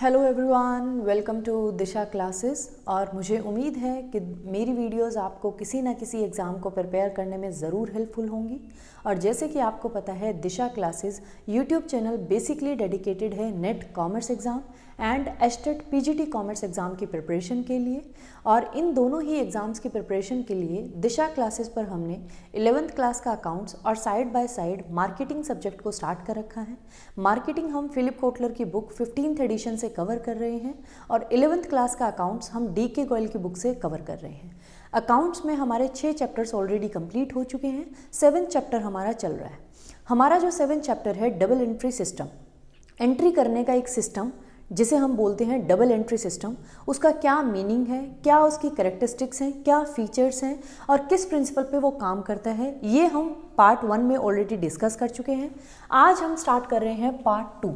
Hello everyone, welcome to Disha classes. और मुझे उम्मीद है कि मेरी वीडियोस आपको किसी ना किसी एग्ज़ाम को प्रिपेयर करने में ज़रूर हेल्पफुल होंगी। और जैसे कि आपको पता है, Disha classes YouTube channel basically dedicated है NET commerce exam and state PGT commerce exam की प्रिपरेशन के लिए। और इन दोनों ही एग्ज़ाम्स की प्रिपरेशन के लिए दिशा क्लासेस पर हमने 11th क्लास का अकाउंट्स और side by side marketing subject को स्टार्ट कर रखा है। मार्केटिंग हम फिलिप कोटलर की बुक 15th एडिशन से कवर कर रहे हैं और 11th क्लास का अकाउंट्स हम DK गोयल की बुक से कवर कर रहे हैं। अकाउंट्स में हमारे 6 चैप्टर्स ऑलरेडी कंप्लीट हो चुके हैं, 7th चैप्टर हमारा चल रहा है। हमारा जो 7th चैप्टर है डबल एंट्री सिस्टम, एंट्री करने का एक सिस्टम जिसे हम बोलते हैं डबल एंट्री सिस्टम। उसका क्या मीनिंग है, क्या उसकी कैरेक्टरिस्टिक्स हैं, क्या फीचर्स हैं और किस प्रिंसिपल पे वो काम करता है, ये हम पार्ट 1 में ऑलरेडी डिस्कस कर चुके हैं। आज हम स्टार्ट कर रहे हैं पार्ट 2।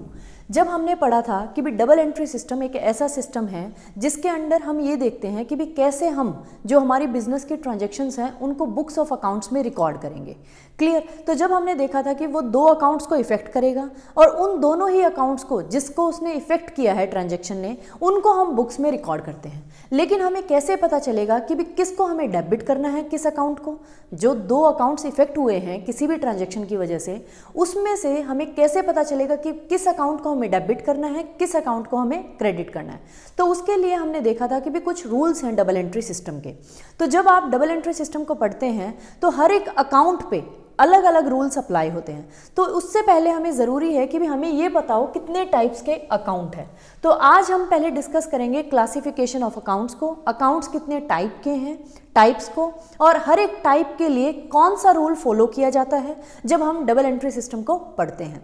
जब हमने पढ़ा था कि भी डबल एंट्री सिस्टम एक ऐसा सिस्टम है जिसके अंडर हम ये देखते हैं कि भी कैसे हम जो हमारी बिजनेस के ट्रांजैक्शंस हैं उनको बुक्स ऑफ अकाउंट्स में रिकॉर्ड करेंगे। क्लियर? तो जब हमने देखा था कि वो 2 अकाउंट्स को इफेक्ट करेगा और उन दोनों ही अकाउंट्स को जिसको उसने इफेक्ट किया है ट्रांजैक्शन ने, उनको हम बुक्स में रिकॉर्ड करते हैं। लेकिन हमें कैसे पता चलेगा कि भी किसको हमें डेबिट करना है, किस अकाउंट को? जो 2 अकाउंट्स इफेक्ट हुए हैं किसी भी ट्रांजैक्शन की वजह से, उसमें से हमें कैसे पता चलेगा कि किस अकाउंट को हमें डेबिट करना है, किस अकाउंट को हमें क्रेडिट करना है? तो उसके लिए हमने देखा था कि भी कुछ रूल्स हैं डबल एंट्री सिस्टम के। तो जब आप डबल एंट्री सिस्टम को पढ़ते हैं तो हर एक अकाउंट पे अलग अलग रूल्स अप्लाई होते हैं। तो उससे पहले हमें ज़रूरी है कि भी हमें ये बताओ कितने टाइप्स के अकाउंट हैं। तो आज हम पहले डिस्कस करेंगे क्लासिफिकेशन ऑफ अकाउंट्स को, अकाउंट्स कितने टाइप के हैं, टाइप्स को, और हर एक टाइप के लिए कौन सा रूल फॉलो किया जाता है जब हम डबल एंट्री सिस्टम को पढ़ते हैं,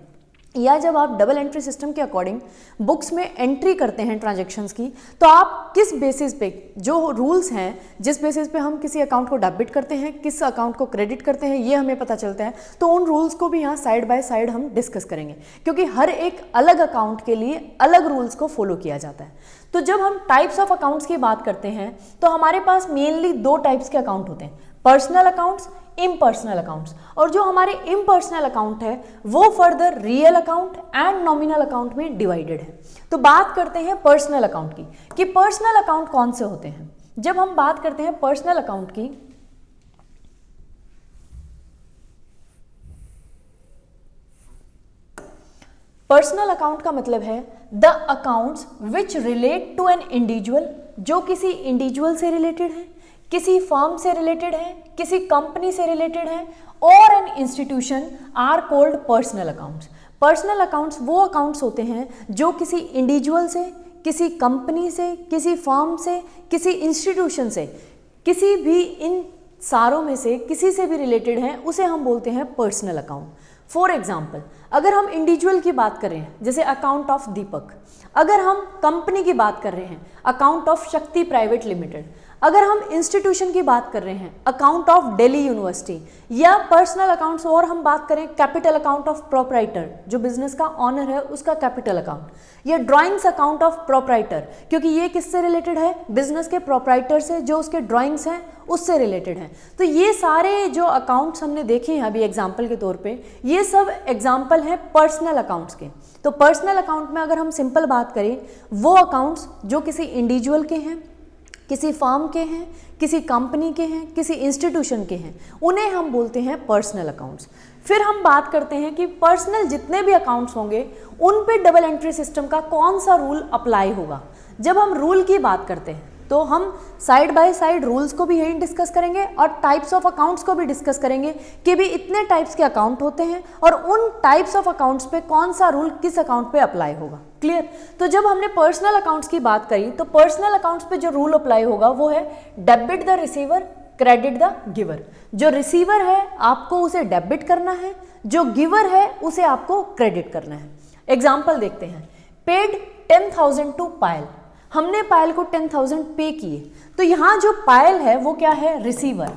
या जब आप डबल एंट्री सिस्टम के अकॉर्डिंग बुक्स में एंट्री करते हैं ट्रांजैक्शंस की। तो आप किस बेसिस पे, जो रूल्स हैं जिस बेसिस पे हम किसी अकाउंट को डेबिट करते हैं, किस अकाउंट को क्रेडिट करते हैं, ये हमें पता चलता है। तो उन रूल्स को भी यहाँ साइड बाय साइड हम डिस्कस करेंगे, क्योंकि हर एक अलग अकाउंट के लिए अलग रूल्स को फॉलो किया जाता है। तो जब हम टाइप्स ऑफ अकाउंट्स की बात करते हैं तो हमारे पास मेनली 2 टाइप्स के अकाउंट होते हैं, पर्सनल अकाउंट्स, इम्पर्सनल अकाउंट्स। और जो हमारे इम्पर्सनल अकाउंट है वो further real account and nominal account में डिवाइडेड है। तो बात करते हैं पर्सनल अकाउंट की कि पर्सनल अकाउंट कौन से होते हैं। जब हम बात करते हैं पर्सनल अकाउंट की, पर्सनल अकाउंट का मतलब है the accounts which relate to an individual, जो किसी इंडिविजुअल से रिलेटेड है, किसी फर्म से रिलेटेड है, किसी कंपनी से रिलेटेड है, और an institution are called personal accounts. Personal accounts वो अकाउंट्स होते हैं जो किसी इंडिविजुअल से, किसी कंपनी से, किसी फर्म से, किसी इंस्टीट्यूशन से, किसी भी इन सारों में से किसी से भी रिलेटेड हैं, उसे हम बोलते हैं पर्सनल अकाउंट। फॉर एग्जाम्पल, अगर हम इंडिविजुअल की बात कर रहे हैं जैसे अकाउंट ऑफ दीपक, अगर हम कंपनी की बात कर रहे हैं अकाउंट ऑफ शक्ति प्राइवेट लिमिटेड, अगर हम इंस्टीट्यूशन की बात कर रहे हैं अकाउंट ऑफ दिल्ली यूनिवर्सिटी, या पर्सनल अकाउंट्स और हम बात करें कैपिटल अकाउंट ऑफ प्रोप्राइटर, जो बिजनेस का ऑनर है उसका कैपिटल अकाउंट, या ड्राइंग्स अकाउंट ऑफ प्रोप्राइटर, क्योंकि ये किससे रिलेटेड है, बिजनेस के प्रोप्राइटर से, जो उसके ड्राइंग्स हैं उससे रिलेटेड है। तो ये सारे जो अकाउंट्स हमने देखे हैं अभी एग्जाम्पल के तौर पे, ये सब एग्जाम्पल हैं पर्सनल अकाउंट्स के। तो पर्सनल अकाउंट में अगर हम सिंपल बात करें, वो अकाउंट्स जो किसी इंडिविजुअल के हैं, किसी फर्म के हैं, किसी कंपनी के हैं, किसी इंस्टीट्यूशन के हैं, उन्हें हम बोलते हैं पर्सनल अकाउंट्स। फिर हम बात करते हैं कि पर्सनल जितने भी अकाउंट्स होंगे उन पे डबल एंट्री सिस्टम का कौन सा रूल अप्लाई होगा। जब हम रूल की बात करते हैं तो हम साइड बाय साइड रूल्स को भी यही डिस्कस करेंगे और टाइप्स ऑफ अकाउंट्स को भी डिस्कस करेंगे कि भी इतने टाइप्स के अकाउंट होते हैं और उन टाइप्स ऑफ अकाउंट्स पे कौन सा रूल किस अकाउंट पे अप्लाई होगा। क्लियर? तो जब हमने पर्सनल अकाउंट्स की बात करी तो पर्सनल अकाउंट्स पे जो रूल अप्लाई होगा वो है debit the receiver, credit the giver. जो रिसीवर है आपको उसे डेबिट करना है, जो गिवर है उसे आपको क्रेडिट करना है। एग्जाम्पल देखते हैं, पेड 10,000 टू पायल, हमने पायल को 10,000 पे किए, तो यहां जो पायल है वो क्या है, रिसीवर।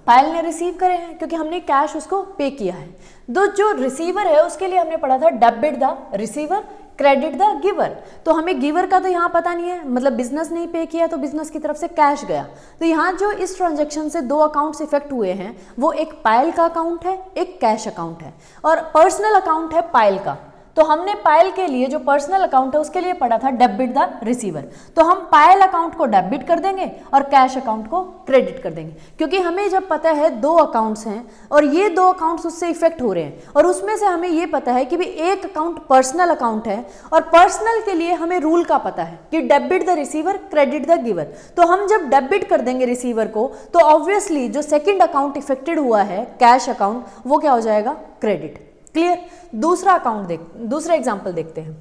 पायल ने रिसीव करे हैं क्योंकि हमने कैश उसको पे किया है। तो जो रिसीवर है उसके लिए हमने पढ़ा था debit the receiver, credit the giver. तो हमें गिवर का तो यहाँ पता नहीं है, मतलब बिजनेस नहीं पे किया तो बिजनेस की तरफ से कैश गया। तो यहाँ जो इस ट्रांजैक्शन से 2 अकाउंट्स इफेक्ट हुए हैं वो एक पायल का अकाउंट है, एक कैश अकाउंट है, और पर्सनल अकाउंट है पायल का। तो हमने पायल के लिए जो पर्सनल अकाउंट है उसके लिए पढ़ा था डेबिट द रिसीवर। तो हम पायल अकाउंट को डेबिट कर देंगे और कैश अकाउंट को क्रेडिट कर देंगे, क्योंकि हमें जब पता है दो अकाउंट्स हैं और ये दो अकाउंट्स उससे इफेक्ट हो रहे हैं और उसमें से हमें ये पता है कि भी एक अकाउंट पर्सनल अकाउंट है और पर्सनल के लिए हमें रूल का पता है कि debit the receiver credit the giver. तो हम जब डेबिट कर देंगे रिसीवर को तो ऑब्वियसली जो सेकंड अकाउंट इफेक्टेड हुआ है कैश अकाउंट, वो क्या हो जाएगा, क्रेडिट। क्लियर। दूसरा एग्जांपल देखते हैं।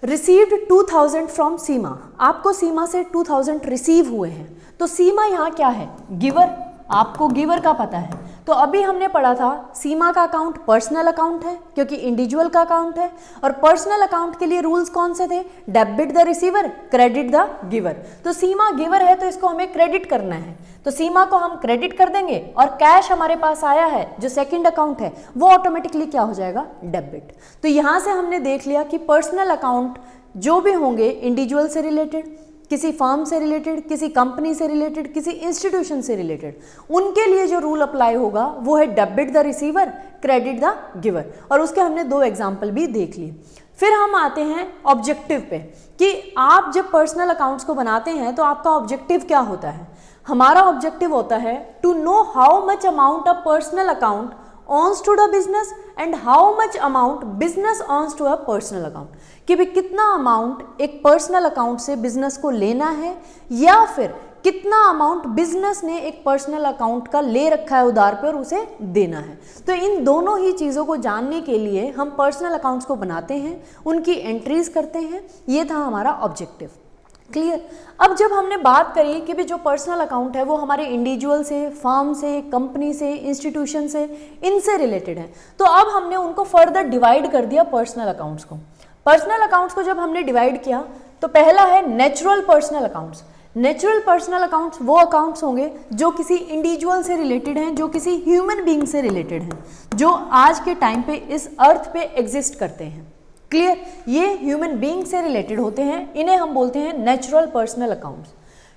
रिसीव्ड 2000 फ्रॉम सीमा, आपको सीमा से 2000 रिसीव हुए हैं। तो सीमा यहां क्या है, गिवर, आपको गिवर का पता है। तो अभी हमने पढ़ा था सीमा का अकाउंट पर्सनल अकाउंट है क्योंकि इंडिविजुअल का अकाउंट है, और पर्सनल अकाउंट के लिए रूल्स कौन से थे, debit the receiver credit the giver. तो सीमा गिवर है तो इसको हमें क्रेडिट करना है, तो सीमा को हम क्रेडिट कर देंगे और कैश हमारे पास आया है जो सेकंड अकाउंट है वो ऑटोमेटिकली क्या हो जाएगा, डेबिट। तो यहां से हमने देख लिया कि पर्सनल अकाउंट जो भी होंगे इंडिविजुअल से रिलेटेड, किसी फर्म से रिलेटेड, किसी कंपनी से रिलेटेड, किसी इंस्टीट्यूशन से रिलेटेड, उनके लिए जो रूल अप्लाई होगा वो है debit the receiver credit the giver. और उसके हमने दो एग्जांपल भी देख लिए। फिर हम आते हैं ऑब्जेक्टिव पे कि आप जब पर्सनल अकाउंट्स को बनाते हैं तो आपका ऑब्जेक्टिव क्या होता है। हमारा ऑब्जेक्टिव होता है to know how much amount a personal account owns to the business and how much amount business owns to a personal account, कि भी कितना अमाउंट एक पर्सनल अकाउंट से बिजनेस को लेना है या फिर कितना अमाउंट बिजनेस ने एक पर्सनल अकाउंट का ले रखा है उधार पे और उसे देना है। तो इन दोनों ही चीज़ों को जानने के लिए हम पर्सनल अकाउंट्स को बनाते हैं, उनकी एंट्रीज करते हैं। ये था हमारा ऑब्जेक्टिव। क्लियर। अब जब हमने बात करी कि भी जो पर्सनल अकाउंट है वो हमारे इंडिविजुअल से, फर्म से, कंपनी से, इंस्टीट्यूशन से, इनसे रिलेटेड है, तो अब हमने उनको फर्दर डिवाइड कर दिया पर्सनल अकाउंट्स को। पर्सनल अकाउंट्स को जब हमने डिवाइड किया तो पहला है natural personal accounts. Natural personal accounts वो अकाउंट्स होंगे जो किसी इंडिविजुअल से रिलेटेड हैं, जो किसी ह्यूमन बीइंग से रिलेटेड हैं, जो आज के टाइम पे इस अर्थ पे एग्जिस्ट करते हैं। क्लियर। ये ह्यूमन बीइंग से रिलेटेड होते हैं, इन्हें हम बोलते हैं नेचुरल पर्सनल अकाउंट्स।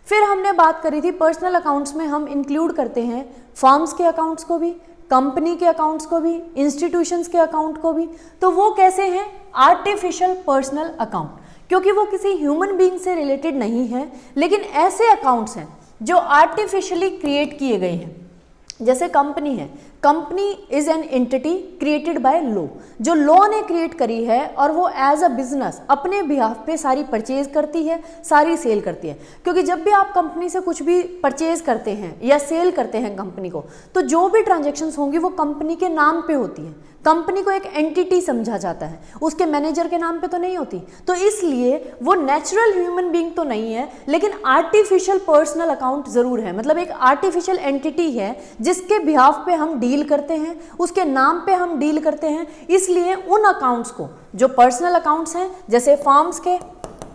फिर हमने बात करी थी पर्सनल अकाउंट्स में हम इंक्लूड करते हैं फर्म्स के अकाउंट्स को भी, कंपनी के अकाउंट्स को भी, इंस्टीट्यूशंस के अकाउंट को भी। तो वो कैसे हैं, आर्टिफिशियल पर्सनल अकाउंट, क्योंकि वो किसी ह्यूमन बीइंग से रिलेटेड नहीं है, लेकिन ऐसे अकाउंट्स हैं जो आर्टिफिशियली क्रिएट किए गए हैं। जैसे कंपनी है, company is an entity created by law, जो लॉ ने क्रिएट करी है और वो एज अ बिजनेस अपने बिहाफ पे सारी परचेज करती है, सारी सेल करती है। क्योंकि जब भी आप कंपनी से कुछ भी परचेज करते हैं या सेल करते हैं कंपनी को, तो जो भी ट्रांजेक्शन्स होंगी वो कंपनी के नाम पे होती है। कंपनी को एक एंटिटी समझा जाता है, उसके मैनेजर के नाम पे तो नहीं होती। तो इसलिए वो नेचुरल ह्यूमन बीइंग तो नहीं है, लेकिन आर्टिफिशियल पर्सनल अकाउंट जरूर है। मतलब एक आर्टिफिशियल एंटिटी है जिसके बिहाफ पे हम डील करते हैं, उसके नाम पे हम डील करते हैं। इसलिए उन अकाउंट्स को जो पर्सनल अकाउंट्स हैं, जैसे फर्म्स के,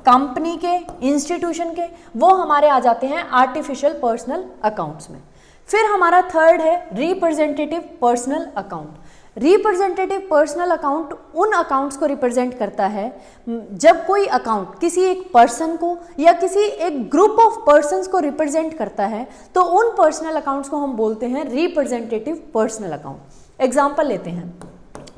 कंपनी के, इंस्टीट्यूशन के, वो हमारे आ जाते हैं आर्टिफिशियल पर्सनल अकाउंट्स में। फिर हमारा थर्ड है representative personal account. Representative personal account उन अकाउंट्स को रिप्रेजेंट करता है जब कोई अकाउंट किसी एक पर्सन को या किसी एक ग्रुप ऑफ पर्सन्स को रिप्रेजेंट करता है, तो उन पर्सनल अकाउंट्स को हम बोलते हैं रिप्रेजेंटेटिव पर्सनल अकाउंट। एग्जांपल लेते हैं,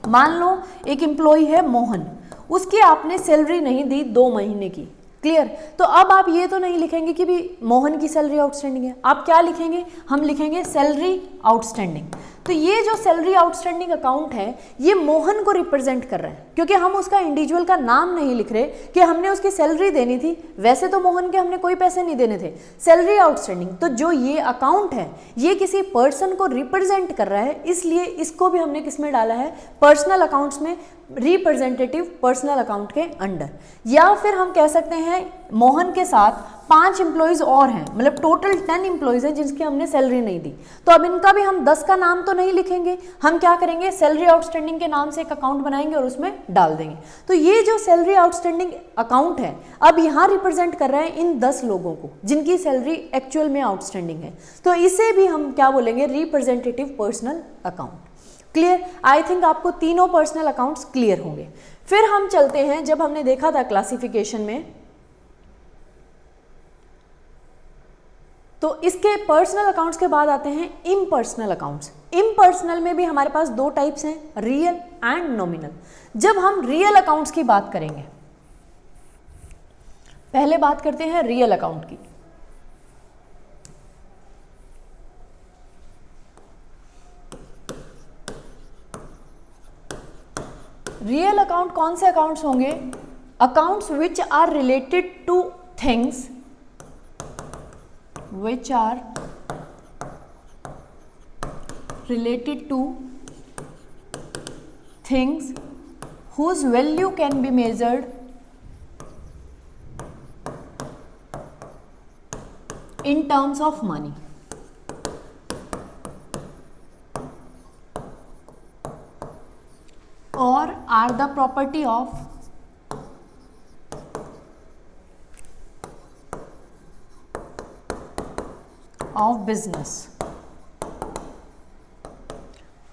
मान लो एक एम्प्लॉय है मोहन, उसकी आपने सैलरी नहीं दी 2 महीने की। क्लियर। तो अब आप ये तो नहीं लिखेंगे कि भी मोहन की सैलरी आउटस्टैंडिंग है, आप क्या लिखेंगे, हम लिखेंगे सैलरी आउटस्टैंडिंग। तो ये जो सैलरी आउटस्टैंडिंग अकाउंट है ये मोहन को रिप्रेजेंट कर रहा है, क्योंकि हम उसका इंडिविजुअल का नाम नहीं लिख रहे कि हमने उसकी सैलरी देनी थी, वैसे तो मोहन के हमने कोई पैसे नहीं देने थे। सैलरी आउटस्टैंडिंग, तो जो ये अकाउंट है ये किसी पर्सन को रिप्रेजेंट कर रहा है, इसलिए इसको भी हमने किस में डाला है, पर्सनल अकाउंट्स में, रिप्रेजेंटेटिव पर्सनल अकाउंट के अंडर। या फिर हम कह सकते हैं मोहन के साथ 5 एम्प्लॉयज़ और हैं, मतलब टोटल 10 एम्प्लॉयज़ हैं जिनकी हमने सैलरी नहीं दी, तो अब इनका भी हम 10 का नाम तो नहीं लिखेंगे, हम क्या करेंगे, सैलरी आउटस्टैंडिंग के नाम से एक अकाउंट बनाएंगे और उसमें डाल देंगे। तो ये जो सैलरी आउटस्टैंडिंग अकाउंट है अब यहाँ रिप्रेजेंट कर रहा है इन 10 लोगों को जिनकी सैलरी एक्चुअल में आउटस्टैंडिंग है, तो इसे भी हम क्या बोलेंगे, representative personal account. Clear. I think आपको तीनों पर्सनल अकाउंट्स क्लियर होंगे। फिर हम चलते हैं, जब हमने देखा था क्लासिफिकेशन में, तो इसके पर्सनल अकाउंट्स के बाद आते हैं इम्पर्सनल अकाउंट्स। इम्पर्सनल में भी हमारे पास दो टाइप्स हैं, रियल एंड नॉमिनल। जब हम रियल अकाउंट्स की बात करेंगे, पहले बात करते हैं रियल अकाउंट की। रियल अकाउंट कौन से अकाउंट्स होंगे? Accounts which are related to things which are related to things whose value can be measured in terms of money. Or are the property of business.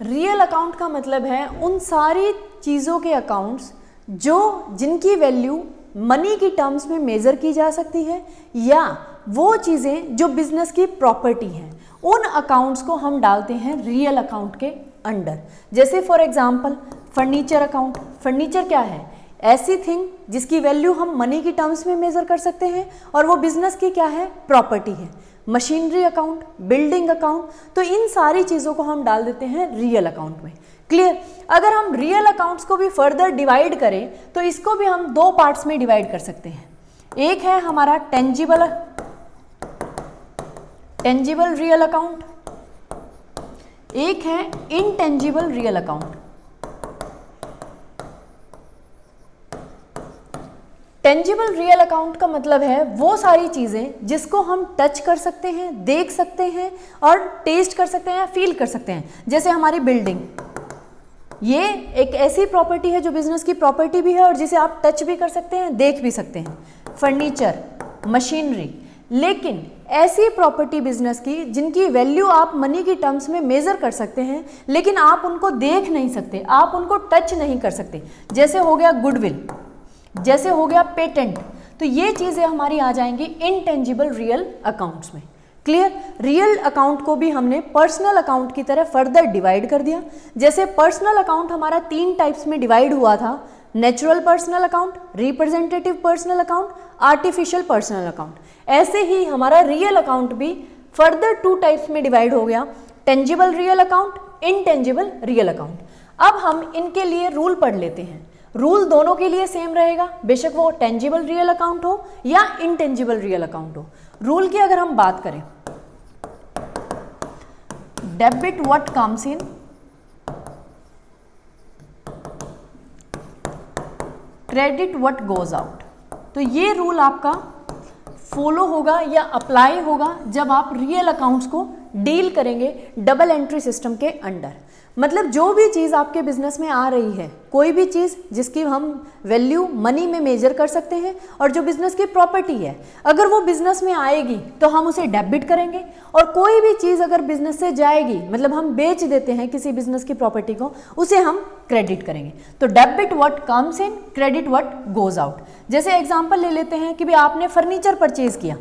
Real account का मतलब है उन सारी चीज़ों के अकाउंट्स जिनकी वैल्यू मनी की terms में मेजर की जा सकती है, या वो चीज़ें जो बिजनेस की प्रॉपर्टी हैं, उन अकाउंट्स को हम डालते हैं रियल अकाउंट के अंडर। जैसे for example furniture account. Furniture क्या है? ऐसी थिंग जिसकी वैल्यू हम मनी की टर्म्स में मेजर कर सकते हैं और वो बिजनेस की क्या है? प्रॉपर्टी है। मशीनरी अकाउंट, बिल्डिंग अकाउंट, तो इन सारी चीज़ों को हम डाल देते हैं रियल अकाउंट में। क्लियर? अगर हम रियल अकाउंट्स को भी फर्दर डिवाइड करें तो इसको भी हम दो पार्ट्स में डिवाइड कर सकते हैं। एक है हमारा टेंजिबल रियल अकाउंट, एक है intangible real account. Tangible real account का मतलब है वो सारी चीज़ें जिसको हम टच कर सकते हैं, देख सकते हैं और टेस्ट कर सकते हैं या फील कर सकते हैं। जैसे हमारी बिल्डिंग, ये एक ऐसी प्रॉपर्टी है जो बिजनेस की प्रॉपर्टी भी है और जिसे आप टच भी कर सकते हैं, देख भी सकते हैं। फर्नीचर, मशीनरी, लेकिन ऐसी प्रॉपर्टी बिजनेस की जिनकी वैल्यू आप मनी की टर्म्स में मेजर कर सकते हैं लेकिन आप उनको देख नहीं सकते, आप उनको टच नहीं कर सकते। जैसे हो गया गुडविल, जैसे हो गया पेटेंट, तो ये चीज़ें हमारी आ जाएंगी इनटेंजिबल रियल अकाउंट्स में। क्लियर? रियल अकाउंट को भी हमने पर्सनल अकाउंट की तरह फर्दर डिवाइड कर दिया। जैसे पर्सनल अकाउंट हमारा 3 टाइप्स में डिवाइड हुआ था, natural personal account, representative personal account, artificial personal account. ऐसे ही हमारा रियल अकाउंट भी फर्दर 2 टाइप्स में डिवाइड हो गया, tangible real account, intangible real account. अब हम इनके लिए रूल पढ़ लेते हैं। रूल दोनों के लिए सेम रहेगा, बेशक वो टेंजिबल रियल अकाउंट हो या इनटेंजिबल रियल अकाउंट हो। रूल की अगर हम बात करें, debit what comes in, credit what goes out. तो ये रूल आपका फॉलो होगा या अप्लाई होगा जब आप रियल अकाउंट्स को डील करेंगे डबल एंट्री सिस्टम के अंडर। मतलब जो भी चीज़ आपके बिजनेस में आ रही है, कोई भी चीज़ जिसकी हम वैल्यू मनी में मेजर कर सकते हैं और जो बिजनेस की प्रॉपर्टी है, अगर वो बिजनेस में आएगी तो हम उसे डेबिट करेंगे, और कोई भी चीज़ अगर बिजनेस से जाएगी, मतलब हम बेच देते हैं किसी बिजनेस की प्रॉपर्टी को, उसे हम क्रेडिट करेंगे। तो debit what comes in, credit what goes out. जैसे एग्जाम्पल ले लेते हैं कि भाई आपने फर्नीचर परचेज किया,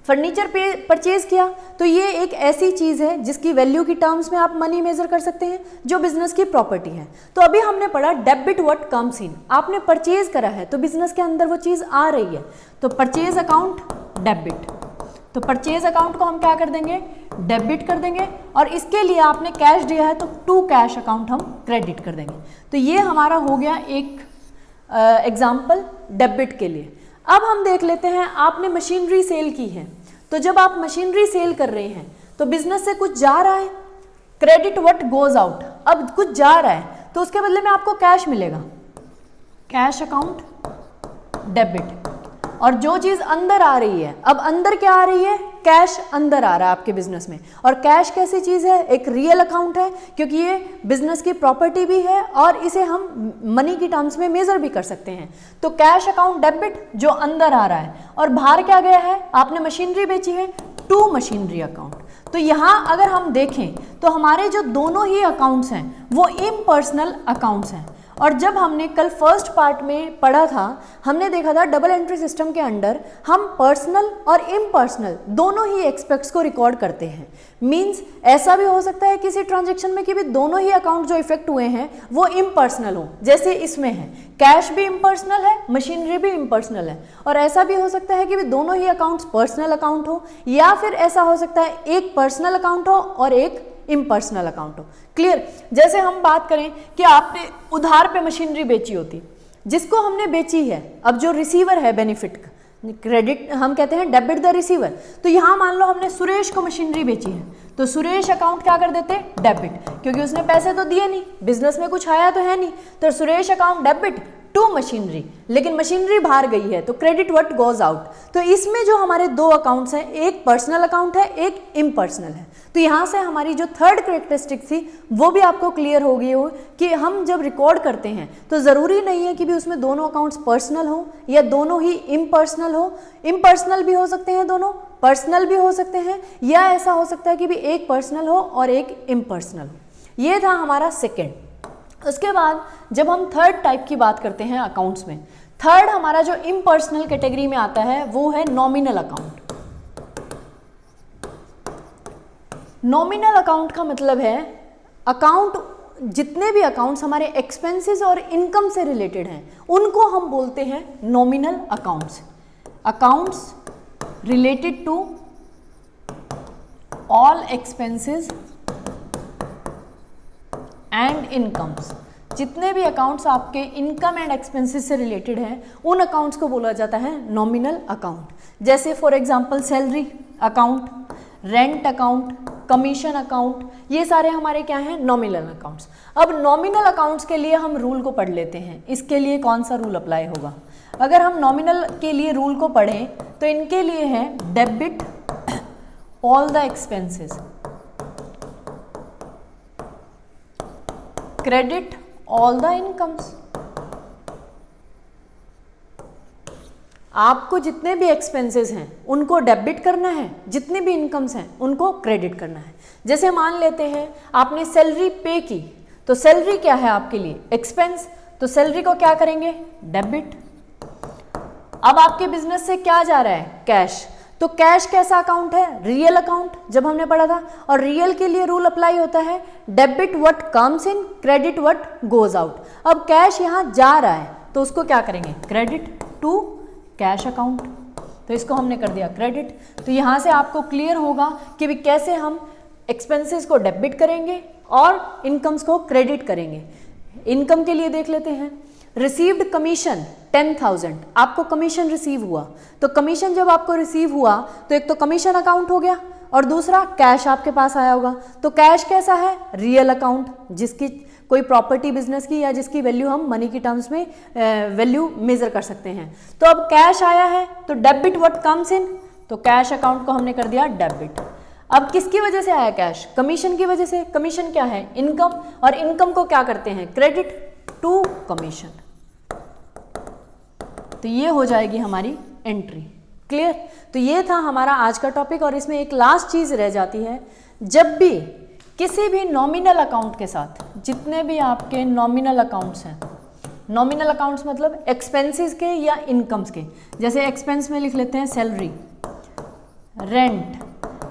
परचेज किया, तो ये एक ऐसी चीज़ है जिसकी वैल्यू की टर्म्स में आप मनी मेजर कर सकते हैं, जो बिजनेस की प्रॉपर्टी है। तो अभी हमने पढ़ा डेबिट व्हाट कम्स इन, आपने परचेज करा है तो बिजनेस के अंदर वो चीज़ आ रही है, तो परचेज अकाउंट डेबिट। तो परचेज अकाउंट को हम क्या कर देंगे? डेबिट कर देंगे, और इसके लिए आपने कैश दिया है तो टू कैश अकाउंट हम क्रेडिट कर देंगे। तो ये हमारा हो गया एक एग्जाम्पल डेबिट के लिए। अब हम देख लेते हैं, आपने मशीनरी सेल की है, तो जब आप मशीनरी सेल कर रहे हैं तो बिजनेस से कुछ जा रहा है, क्रेडिट व्हाट गोज आउट। अब कुछ जा रहा है तो उसके बदले में आपको कैश मिलेगा, कैश अकाउंट डेबिट। और जो चीज़ अंदर आ रही है, अब अंदर क्या आ रही है? कैश अंदर आ रहा है आपके बिजनेस में। और कैश कैसी चीज़ है? एक रियल अकाउंट है, क्योंकि ये बिजनेस की प्रॉपर्टी भी है और इसे हम मनी की टर्म्स में मेजर भी कर सकते हैं। तो कैश अकाउंट डेबिट जो अंदर आ रहा है, और बाहर क्या गया है? आपने मशीनरी बेची है, टू मशीनरी अकाउंट। तो यहाँ अगर हम देखें तो हमारे जो दोनों ही अकाउंट्स हैं वो इम्पर्सनल अकाउंट्स हैं, और जब हमने कल फर्स्ट पार्ट में पढ़ा था, हमने देखा था डबल एंट्री सिस्टम के अंडर हम पर्सनल और इम्पर्सनल दोनों ही एस्पेक्ट्स को रिकॉर्ड करते हैं। मींस ऐसा भी हो सकता है किसी ट्रांजैक्शन में कि भी दोनों ही अकाउंट जो इफेक्ट हुए हैं वो इम्पर्सनल हो, जैसे इसमें है कैश भी इम्पर्सनल है, मशीनरी भी इम्पर्सनल है। और ऐसा भी हो सकता है कि भी दोनों ही अकाउंट्स पर्सनल अकाउंट हो, या फिर ऐसा हो सकता है एक पर्सनल अकाउंट हो और एक इम्पर्सनल अकाउंट हो। क्लियर? जैसे हम बात करें कि आपने उधार पे मशीनरी बेची होती, जिसको हमने बेची है, अब जो रिसीवर है बेनिफिट का, क्रेडिट हम कहते हैं डेबिट द रिसीवर। तो यहाँ मान लो हमने सुरेश को मशीनरी बेची है, तो सुरेश अकाउंट क्या कर देते? डेबिट, क्योंकि उसने पैसे तो दिए नहीं, बिजनेस में कुछ आया तो है नहीं, तो Suresh account debit to machinery. लेकिन मशीनरी बाहर गई है तो क्रेडिट व्हाट गोज आउट। तो इसमें जो हमारे दो अकाउंट्स हैं, एक पर्सनल अकाउंट है, एक इम्पर्सनल है। तो यहाँ से हमारी जो थर्ड करेक्टरिस्टिक थी वो भी आपको क्लियर हो गई हो कि हम जब रिकॉर्ड करते हैं तो ज़रूरी नहीं है कि भी उसमें दोनों अकाउंट्स पर्सनल हो या दोनों ही इम्पर्सनल हो। इम्पर्सनल भी हो सकते हैं दोनों, पर्सनल भी हो सकते हैं, या ऐसा हो सकता है कि भी एक पर्सनल हो और एक इम्पर्सनल हो। ये था हमारा सेकेंड। उसके बाद जब हम थर्ड टाइप की बात करते हैं अकाउंट्स में, थर्ड हमारा जो इम्पर्सनल कैटेगरी में आता है वो है नॉमिनल अकाउंट। नॉमिनल अकाउंट का मतलब है अकाउंट, जितने भी अकाउंट्स हमारे एक्सपेंसेस और इनकम से रिलेटेड हैं उनको हम बोलते हैं nominal accounts. Accounts related to all expenses and incomes, जितने भी अकाउंट्स आपके इनकम एंड एक्सपेंसेस से रिलेटेड हैं उन अकाउंट्स को बोला जाता है नॉमिनल अकाउंट। जैसे for example salary account, rent account, commission account, ये सारे हमारे क्या हैं? Nominal accounts. अब नॉमिनल अकाउंट्स के लिए हम रूल को पढ़ लेते हैं। इसके लिए कौन सा रूल अप्लाई होगा? अगर हम नॉमिनल के लिए रूल को पढ़ें तो इनके लिए है debit all the expenses, credit all the incomes. आपको जितने भी एक्सपेंसेस हैं उनको डेबिट करना है, जितने भी इनकम्स हैं उनको क्रेडिट करना है। जैसे मान लेते हैं आपने सैलरी पे की, तो सैलरी क्या है आपके लिए? एक्सपेंस, तो सैलरी को क्या करेंगे? डेबिट। अब आपके बिजनेस से क्या जा रहा है? कैश, तो कैश कैसा अकाउंट है? रियल अकाउंट, जब हमने पढ़ा था। और रियल के लिए रूल अप्लाई होता है debit what comes in, credit what goes out. अब कैश यहाँ जा रहा है तो उसको क्या करेंगे? क्रेडिट टू कैश अकाउंट, तो इसको हमने कर दिया क्रेडिट। तो यहाँ से आपको क्लियर होगा कि भी कैसे हम एक्सपेंसेस को डेबिट करेंगे और इनकम्स को क्रेडिट करेंगे। इनकम के लिए देख लेते हैं, रिसीव्ड कमीशन 10,000, आपको कमीशन रिसीव हुआ, तो कमीशन जब आपको रिसीव हुआ तो एक तो कमीशन अकाउंट हो गया और दूसरा कैश आपके पास आया होगा। तो कैश कैसा है? रियल अकाउंट, जिसकी कोई प्रॉपर्टी बिजनेस की या जिसकी वैल्यू हम मनी की टर्म्स में वैल्यू मेजर कर सकते हैं। तो अब कैश आया है तो डेबिट व्हाट कम्स इन, तो कैश अकाउंट को हमने कर दिया डेबिट। अब किसकी वजह से आया कैश? कमीशन की वजह से। कमीशन क्या है? इनकम, और इनकम को क्या करते हैं? Credit to commission. तो ये हो जाएगी हमारी एंट्री। क्लियर? तो ये था हमारा आज का टॉपिक। और इसमें एक लास्ट चीज रह जाती है, जब भी किसी भी नॉमिनल अकाउंट के साथ, जितने भी आपके नॉमिनल अकाउंट्स हैं, नॉमिनल अकाउंट्स मतलब एक्सपेंसेस के या इनकम्स के, जैसे एक्सपेंस में लिख लेते हैं सैलरी, रेंट,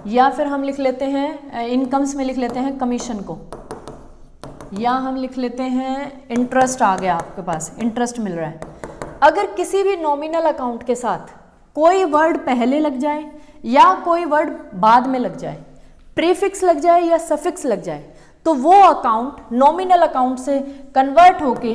या फिर हम लिख लेते हैं इनकम्स में लिख लेते हैं कमीशन को, या हम लिख लेते हैं इंटरेस्ट आ गया आपके पास, इंटरेस्ट मिल रहा है। अगर किसी भी नॉमिनल अकाउंट के साथ कोई वर्ड पहले लग जाए या कोई वर्ड बाद में लग जाए, प्रीफिक्स लग जाए या सफिक्स लग जाए, तो वो अकाउंट नॉमिनल अकाउंट से कन्वर्ट होके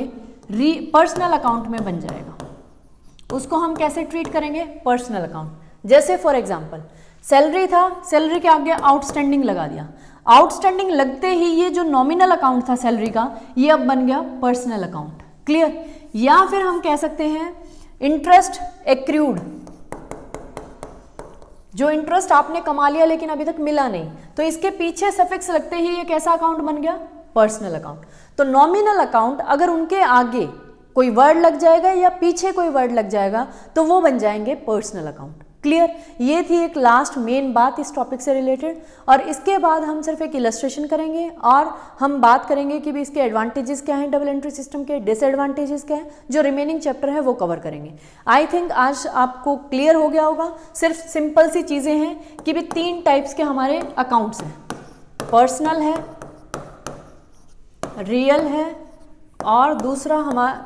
पर्सनल अकाउंट में बन जाएगा। उसको हम कैसे ट्रीट करेंगे? Personal account. जैसे फॉर एग्जांपल सैलरी था, सैलरी के आगे आउटस्टैंडिंग लगा दिया, आउटस्टैंडिंग लगते ही ये जो नॉमिनल अकाउंट था सैलरी का, ये अब बन गया पर्सनल अकाउंट। क्लियर? या फिर हम कह सकते हैं इंटरेस्ट एक्रूड, जो इंटरेस्ट आपने कमा लिया लेकिन अभी तक मिला नहीं, तो इसके पीछे सफिक्स लगते ही ये कैसा अकाउंट बन गया? Personal account. तो नॉमिनल अकाउंट अगर उनके आगे कोई वर्ड लग जाएगा या पीछे कोई वर्ड लग जाएगा तो वो बन जाएंगे पर्सनल अकाउंट। क्लियर? ये थी एक लास्ट मेन बात इस टॉपिक से रिलेटेड। और इसके बाद हम सिर्फ एक इलस्ट्रेशन करेंगे और हम बात करेंगे कि भी इसके एडवांटेजेस क्या हैं डबल एंट्री सिस्टम के, डिसएडवांटेजेस क्या हैं, जो रिमेनिंग चैप्टर है वो कवर करेंगे। आई थिंक आज आपको क्लियर हो गया होगा। सिर्फ सिंपल सी चीज़ें हैं कि भी 3 टाइप्स के हमारे अकाउंट्स हैं, पर्सनल है, रियल है और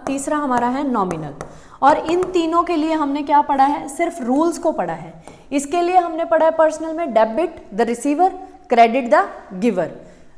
तीसरा हमारा है नॉमिनल। और इन तीनों के लिए हमने क्या पढ़ा है, सिर्फ रूल्स को पढ़ा है। इसके लिए हमने पढ़ा है पर्सनल में debit the receiver, credit the giver.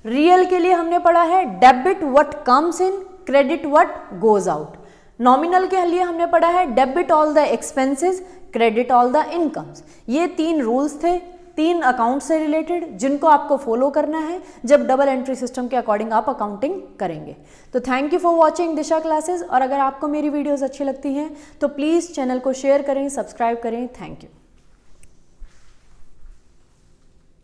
Real के लिए हमने पढ़ा है debit what comes in, credit what goes out. Nominal के लिए हमने पढ़ा है debit all the expenses, credit all the incomes. ये 3 रूल्स थे 3 अकाउंट से रिलेटेड, जिनको आपको फॉलो करना है जब डबल एंट्री सिस्टम के अकॉर्डिंग आप अकाउंटिंग करेंगे। तो thank you for watching Disha classes. और अगर आपको मेरी वीडियोस अच्छी लगती हैं तो प्लीज़ चैनल को शेयर करें, सब्सक्राइब करें। Thank you.